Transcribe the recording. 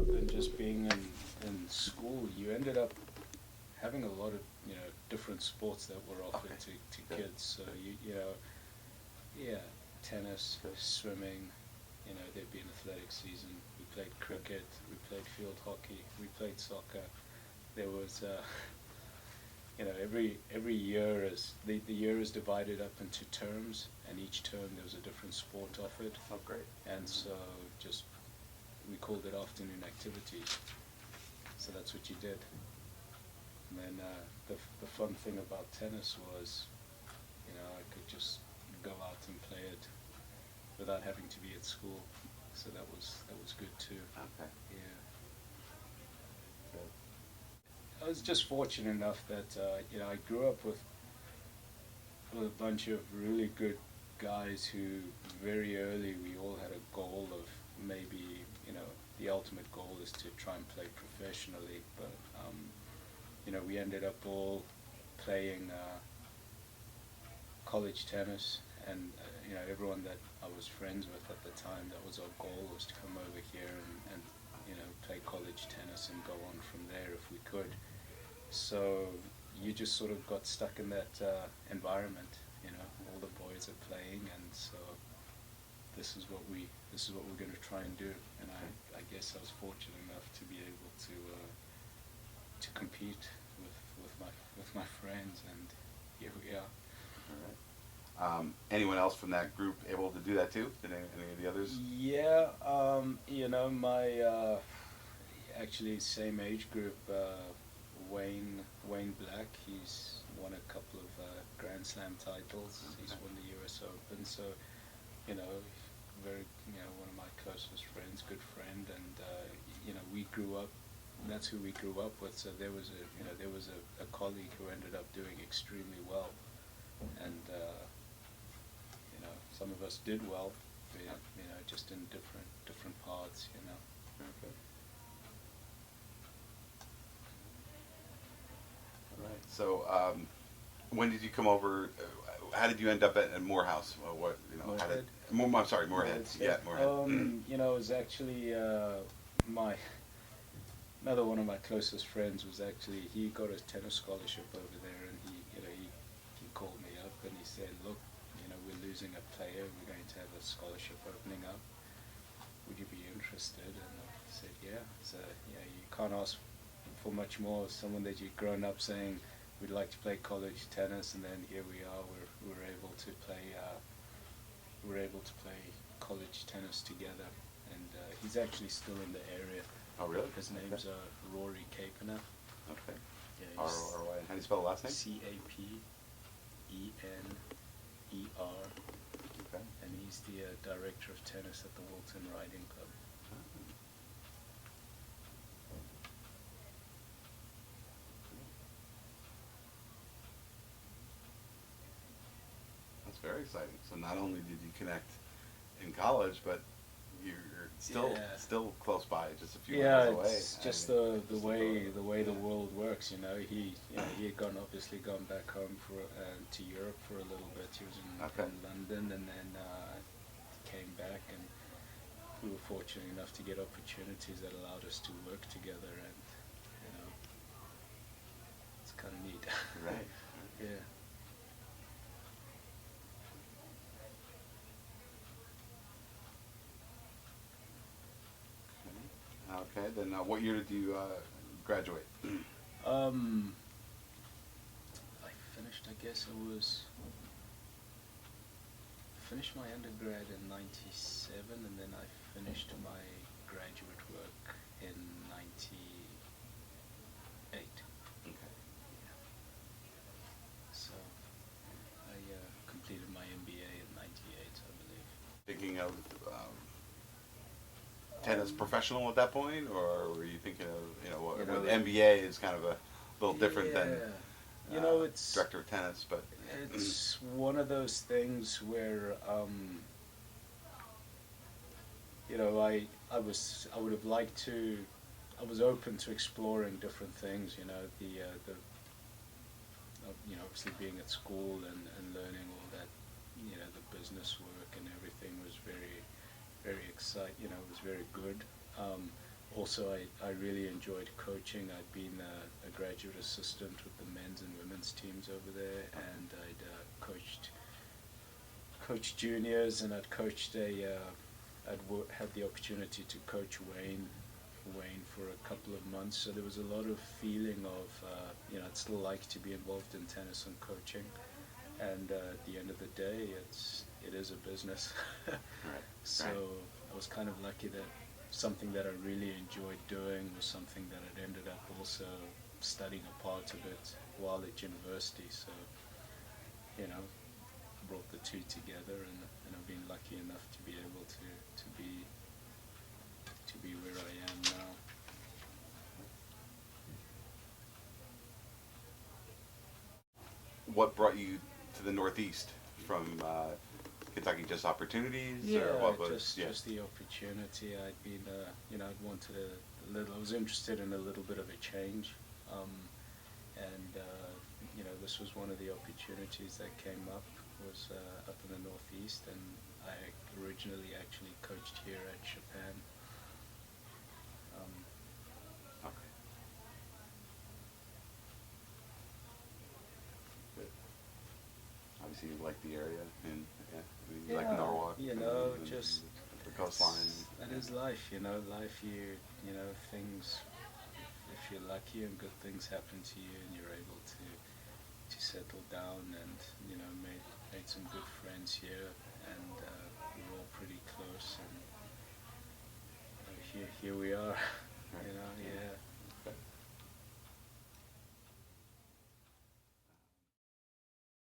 up and just being in school, you ended up having a lot of different sports that were offered Okay. to Good. kids. So yeah, tennis, Good. swimming. There'd be an athletic season. We played cricket. We played field hockey. We played soccer. There was every year is the year is divided up into terms, and each term there was a different sport offered. Oh, great. And so just we called it afternoon activities. So that's what you did. And then the fun thing about tennis was, I could just go out and play it without having to be at school. So that was good too. Okay. Yeah. Good. I was just fortunate enough that I grew up with a bunch of really good guys who very early we all had a goal of maybe the ultimate goal is to try and play professionally, but we ended up all playing college tennis, and everyone that I was friends with at the time, that was our goal, was to come over here and play college tennis and go on from there if we could. So you just sort of got stuck in that environment. All the boys are playing, and so this is what we're going to try and do. And I guess I was fortunate enough to be able to compete with my friends, and here we are. All right. Anyone else from that group able to do that too? Did any of the others? Yeah, my actually same age group, Wayne Black. He's won a couple of Grand Slam titles. Okay. He's won the U.S. Open. So, you know, very one of my closest friends, good friend, and we grew up. That's who we grew up with. So there was a colleague who ended up doing extremely well, and some of us did well, just in different parts. Okay. All right. So, when did you come over? How did you end up at Morehouse? What How did? I'm sorry, Morehead. Yeah, Morehead. It was actually another one of my closest friends was actually, he got a tennis scholarship over there, and he called me up and he said, look, we're losing a player. We're going to have a scholarship opening up. Would you be interested? And I said, yeah. So you can't ask for much more. Someone that you've grown up saying, we'd like to play college tennis, and then here we are. We're able to play. We're able to play college tennis together, and he's actually still in the area. Oh, really? His name's Rory Capener. Okay. Yeah, R-O-R-Y. How do you spell the last name? Capener. Okay. And he's the director of tennis at the Wilton Riding Club. That's very exciting. So not only did you connect in college, but you're still close by, just a few miles away. It's just the way the world works. He had obviously gone back home to Europe for a little bit. He was in London, and then came back, and we were fortunate enough to get opportunities that allowed us to work together, and it's kind of neat. Right. Yeah. Okay. Then what year did you graduate? I finished. I guess finished my undergrad in '97, and then I finished my graduate work in '98. Okay. Yeah. So I completed my MBA in '98, I believe. Thinking of tennis professional at that point, or were you thinking of with MBA is kind of a little different than it's director of tennis, but it's one of those things where I would have liked to. I was open to exploring different things. Obviously being at school and learning all that, the business work and everything was very, very exciting. It was very good. also, I really enjoyed coaching. I'd been a graduate assistant with the men's and women's teams over there, and I'd coached juniors, and I'd coached had the opportunity to coach Wayne for a couple of months. So there was a lot of feeling of I'd still like to be involved in tennis and coaching, and at the end of the day, it is a business. Right. So Right. I was kind of lucky that something that I really enjoyed doing was something that I'd ended up also studying a part of it while at university. So, brought the two together, and I've been lucky enough to be able to be where I am now. What brought you to the Northeast from Kentucky? Just opportunities, Yeah, or what was? just the opportunity. I'd been, I'd wanted a little. I was interested in a little bit of a change, and this was one of the opportunities that came up. Was up in the Northeast, and I originally actually coached here at Shippan. Okay. Good. Obviously, you like the area, and you like Norwalk. And Just the coastline. that is life. Life. Things. If you're lucky and good things happen to you, and you're able to settle down, and made some good friends here, and we're all pretty close, and here we are.